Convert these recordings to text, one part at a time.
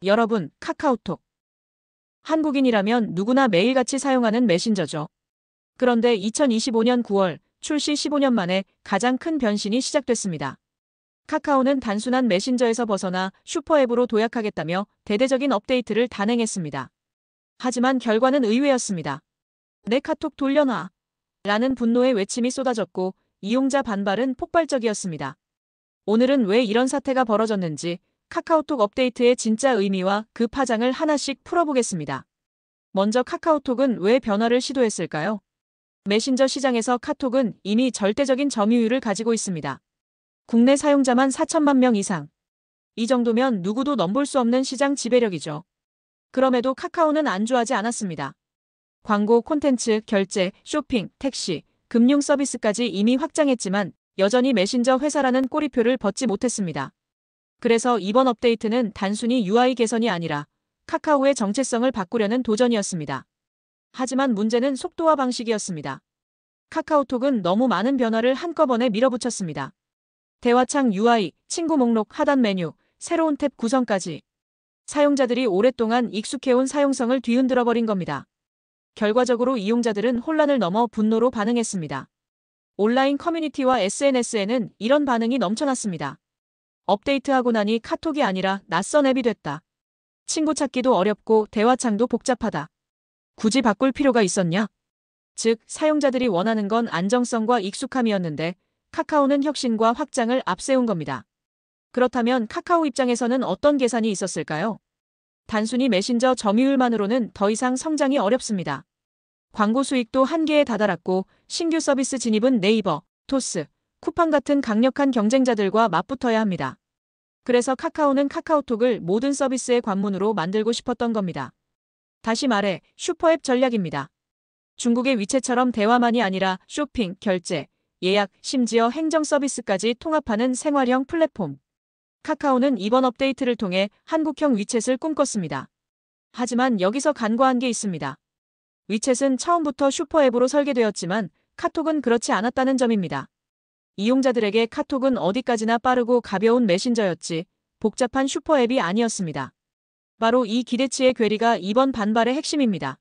여러분, 카카오톡. 한국인이라면 누구나 매일같이 사용하는 메신저죠. 그런데 2025년 9월 출시 15년 만에 가장 큰 변신이 시작됐습니다. 카카오는 단순한 메신저에서 벗어나 슈퍼앱으로 도약하겠다며 대대적인 업데이트를 단행했습니다. 하지만 결과는 의외였습니다. 내 카톡 돌려놔. 라는 분노의 외침이 쏟아졌고 이용자 반발은 폭발적이었습니다. 오늘은 왜 이런 사태가 벌어졌는지 카카오톡 업데이트의 진짜 의미와 그 파장을 하나씩 풀어보겠습니다. 먼저 카카오톡은 왜 변화를 시도했을까요? 메신저 시장에서 카톡은 이미 절대적인 점유율을 가지고 있습니다. 국내 사용자만 4천만 명 이상. 이 정도면 누구도 넘볼 수 없는 시장 지배력이죠. 그럼에도 카카오는 안주하지 않았습니다. 광고, 콘텐츠, 결제, 쇼핑, 택시, 금융 서비스까지 이미 확장했지만 여전히 메신저 회사라는 꼬리표를 벗지 못했습니다. 그래서 이번 업데이트는 단순히 UI 개선이 아니라 카카오의 정체성을 바꾸려는 도전이었습니다. 하지만 문제는 속도와 방식이었습니다. 카카오톡은 너무 많은 변화를 한꺼번에 밀어붙였습니다. 대화창 UI, 친구 목록 하단 메뉴, 새로운 탭 구성까지. 사용자들이 오랫동안 익숙해온 사용성을 뒤흔들어 버린 겁니다. 결과적으로 이용자들은 혼란을 넘어 분노로 반응했습니다. 온라인 커뮤니티와 SNS에는 이런 반응이 넘쳐났습니다. 업데이트하고 나니 카톡이 아니라 낯선 앱이 됐다. 친구 찾기도 어렵고 대화창도 복잡하다. 굳이 바꿀 필요가 있었냐? 즉, 사용자들이 원하는 건 안정성과 익숙함이었는데 카카오는 혁신과 확장을 앞세운 겁니다. 그렇다면 카카오 입장에서는 어떤 계산이 있었을까요? 단순히 메신저 점유율만으로는 더 이상 성장이 어렵습니다. 광고 수익도 한계에 다다랐고 신규 서비스 진입은 네이버, 토스, 쿠팡 같은 강력한 경쟁자들과 맞붙어야 합니다. 그래서 카카오는 카카오톡을 모든 서비스의 관문으로 만들고 싶었던 겁니다. 다시 말해 슈퍼앱 전략입니다. 중국의 위챗처럼 대화만이 아니라 쇼핑, 결제, 예약, 심지어 행정 서비스까지 통합하는 생활형 플랫폼. 카카오는 이번 업데이트를 통해 한국형 위챗을 꿈꿨습니다. 하지만 여기서 간과한 게 있습니다. 위챗은 처음부터 슈퍼앱으로 설계되었지만 카톡은 그렇지 않았다는 점입니다. 이용자들에게 카톡은 어디까지나 빠르고 가벼운 메신저였지 복잡한 슈퍼앱이 아니었습니다. 바로 이 기대치의 괴리가 이번 반발의 핵심입니다.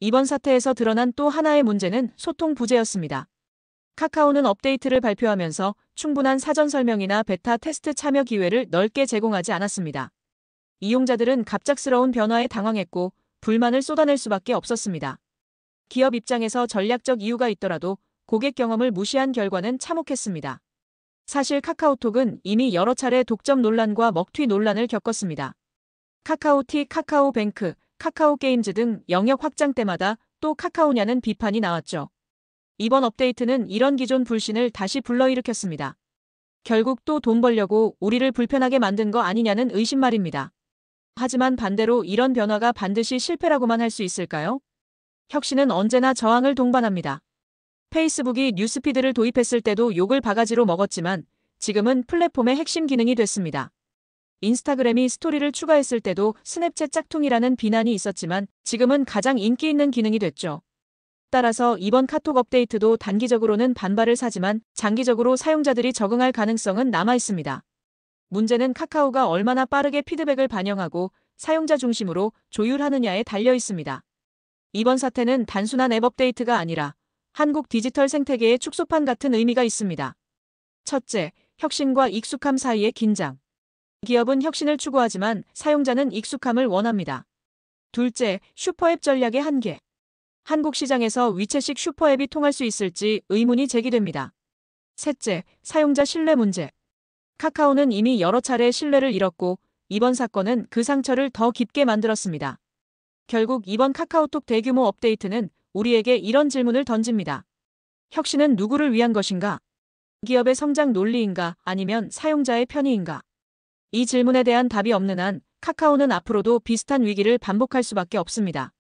이번 사태에서 드러난 또 하나의 문제는 소통 부재였습니다. 카카오는 업데이트를 발표하면서 충분한 사전 설명이나 베타 테스트 참여 기회를 넓게 제공하지 않았습니다. 이용자들은 갑작스러운 변화에 당황했고 불만을 쏟아낼 수밖에 없었습니다. 기업 입장에서 전략적 이유가 있더라도 고객 경험을 무시한 결과는 참혹했습니다. 사실 카카오톡은 이미 여러 차례 독점 논란과 먹튀 논란을 겪었습니다. 카카오티, 카카오뱅크, 카카오게임즈 등 영역 확장 때마다 또 카카오냐는 비판이 나왔죠. 이번 업데이트는 이런 기존 불신을 다시 불러일으켰습니다. 결국 또 돈 벌려고 우리를 불편하게 만든 거 아니냐는 의심 말입니다. 하지만 반대로 이런 변화가 반드시 실패라고만 할 수 있을까요? 혁신은 언제나 저항을 동반합니다. 페이스북이 뉴스피드를 도입했을 때도 욕을 바가지로 먹었지만 지금은 플랫폼의 핵심 기능이 됐습니다. 인스타그램이 스토리를 추가했을 때도 스냅챗 짝퉁이라는 비난이 있었지만 지금은 가장 인기 있는 기능이 됐죠. 따라서 이번 카톡 업데이트도 단기적으로는 반발을 사지만 장기적으로 사용자들이 적응할 가능성은 남아 있습니다. 문제는 카카오가 얼마나 빠르게 피드백을 반영하고 사용자 중심으로 조율하느냐에 달려 있습니다. 이번 사태는 단순한 앱 업데이트가 아니라 한국 디지털 생태계의 축소판 같은 의미가 있습니다. 첫째, 혁신과 익숙함 사이의 긴장. 기업은 혁신을 추구하지만 사용자는 익숙함을 원합니다. 둘째, 슈퍼앱 전략의 한계. 한국 시장에서 위챗식 슈퍼앱이 통할 수 있을지 의문이 제기됩니다. 셋째, 사용자 신뢰 문제. 카카오는 이미 여러 차례 신뢰를 잃었고 이번 사건은 그 상처를 더 깊게 만들었습니다. 결국 이번 카카오톡 대규모 업데이트는 우리에게 이런 질문을 던집니다. 혁신은 누구를 위한 것인가? 기업의 성장 논리인가 아니면 사용자의 편의인가? 이 질문에 대한 답이 없는 한 카카오는 앞으로도 비슷한 위기를 반복할 수밖에 없습니다.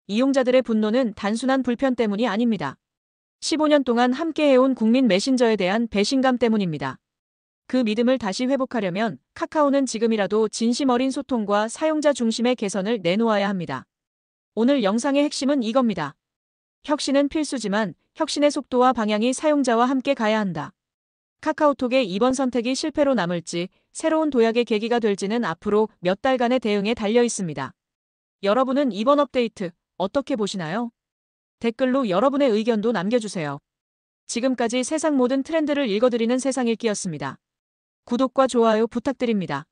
이용자들의 분노는 단순한 불편 때문이 아닙니다. 15년 동안 함께해온 국민 메신저에 대한 배신감 때문입니다. 그 믿음을 다시 회복하려면 카카오는 지금이라도 진심 어린 소통과 사용자 중심의 개선을 내놓아야 합니다. 오늘 영상의 핵심은 이겁니다. 혁신은 필수지만 혁신의 속도와 방향이 사용자와 함께 가야 한다. 카카오톡의 이번 선택이 실패로 남을지 새로운 도약의 계기가 될지는 앞으로 몇 달간의 대응에 달려 있습니다. 여러분은 이번 업데이트 어떻게 보시나요? 댓글로 여러분의 의견도 남겨주세요. 지금까지 세상 모든 트렌드를 읽어드리는 세상 읽기였습니다. 구독과 좋아요 부탁드립니다.